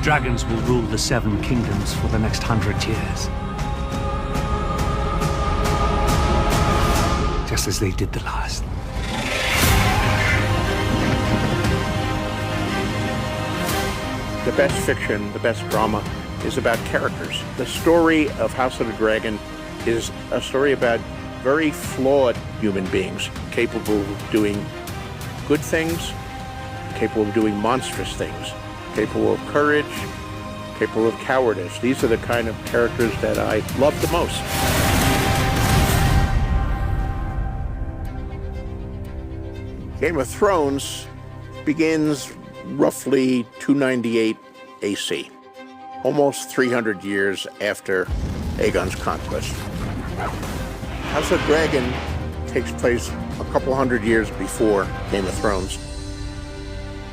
Dragons will rule the Seven Kingdoms for the next 100 years. Just as they did the last. The best fiction, the best drama is about characters. The story of House of the Dragon is a story about very flawed human beings, capable of doing good things, capable of doing monstrous things, capable of courage, capable of cowardice. These are the kind of characters that I love the most. Game of Thrones begins roughly 298 AC, almost 300 years after Aegon's conquest. House of Dragon takes place a couple hundred years before Game of Thrones.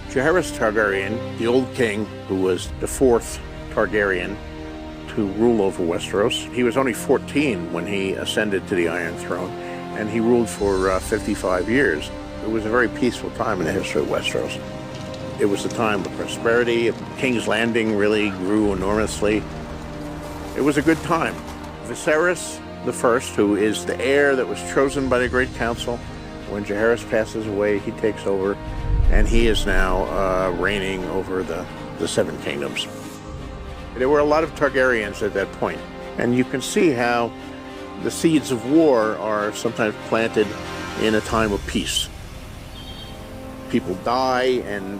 Jaehaerys Targaryen, the old king who was the fourth Targaryen to rule over Westeros, he was only 14 when he ascended to the Iron Throne, and he ruled for 55 years. It was a very peaceful time in the history of Westeros. It was a time of prosperity. King's Landing really grew enormously. It was a good time. Viserys the First, who is the heir that was chosen by the Great Council, when Jaehaerys passes away, he takes over, and he is now reigning over the Seven Kingdoms. There were a lot of Targaryens at that point, and you can see how the seeds of war are sometimes planted in a time of peace. People die, and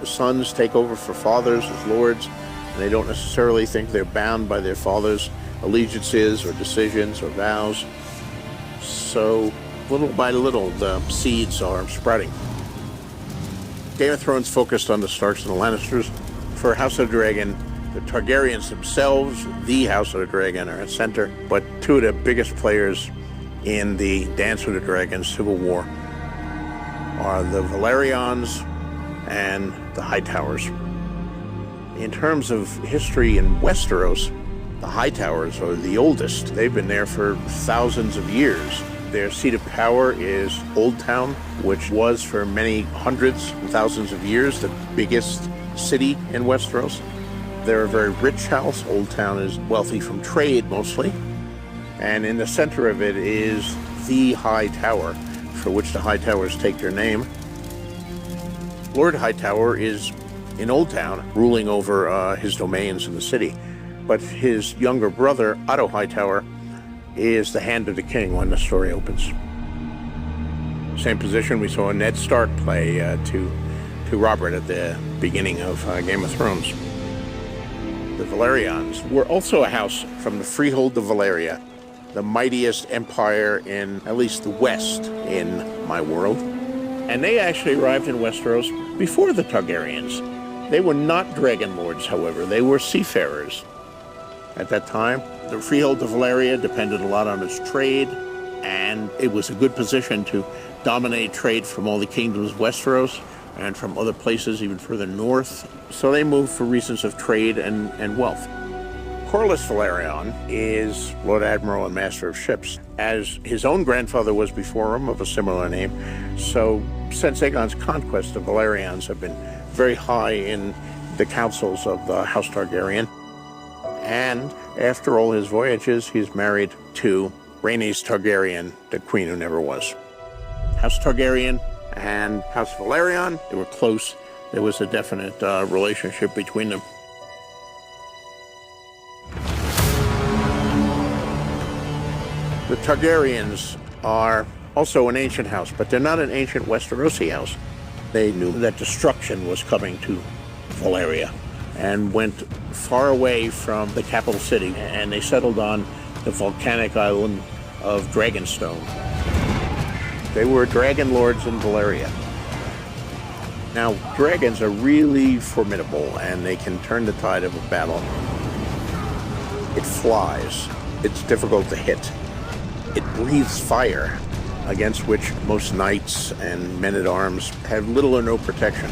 the sons take over for fathers as lords, and they don't necessarily think they're bound by their fathers' allegiances or decisions or vows. So little by little, the seeds are sprouting. Game of Thrones focused on the Starks and the Lannisters. For House of the Dragon, the Targaryens themselves, the House of the Dragon, are at center, but two of the biggest players in the Dance with the Dragons civil war are the Velaryons and the Hightowers. In terms of history in Westeros, the Hightowers are the oldest. They've been there for thousands of years. Their seat of power is Old Town, which was for many hundreds and thousands of years the biggest city in Westeros. They're a very rich house. Old Town is wealthy from trade mostly. And in the center of it is the High Tower, for which the Hightowers take their name. Lord Hightower is in Old Town, ruling over his domains in the city. But his younger brother, Otto Hightower, is the hand of the king when the story opens. Same position we saw Ned Stark play to Robert at the beginning of Game of Thrones. The Velaryons were also a house from the freehold of Valyria, the mightiest empire in at least the West in my world. And they actually arrived in Westeros before the Targaryens. They were not dragon lords, however. They were seafarers. At that time, the freehold of Valyria depended a lot on its trade, and it was a good position to dominate trade from all the kingdoms of Westeros and from other places even further north. So they moved for reasons of trade and wealth. Corlys Velaryon is Lord Admiral and Master of Ships, as his own grandfather was before him of a similar name. So since Aegon's conquest, the Velaryons have been very high in the councils of the House Targaryen. And after all his voyages, he's married to Rhaenys Targaryen, the queen who never was. House Targaryen and House Velaryon, they were close. There was a definite relationship between them. The Targaryens are also an ancient house, but they're not an ancient Westerosi house. They knew that destruction was coming to Valyria and went far away from the capital city, and they settled on the volcanic island of Dragonstone. They were dragon lords in Valyria. Now, dragons are really formidable, and they can turn the tide of a battle. It flies. It's difficult to hit. It breathes fire, against which most knights and men-at-arms have little or no protection.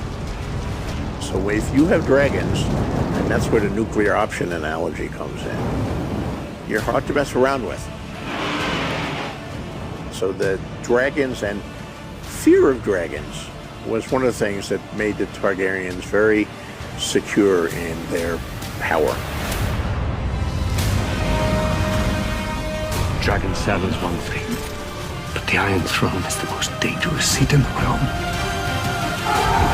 So if you have dragons, and that's where the nuclear option analogy comes in, you're hard to mess around with. So the dragons and fear of dragons was one of the things that made the Targaryens very secure in their power. Dragon cell is one thing, but the Iron Throne is the most dangerous seat in the realm.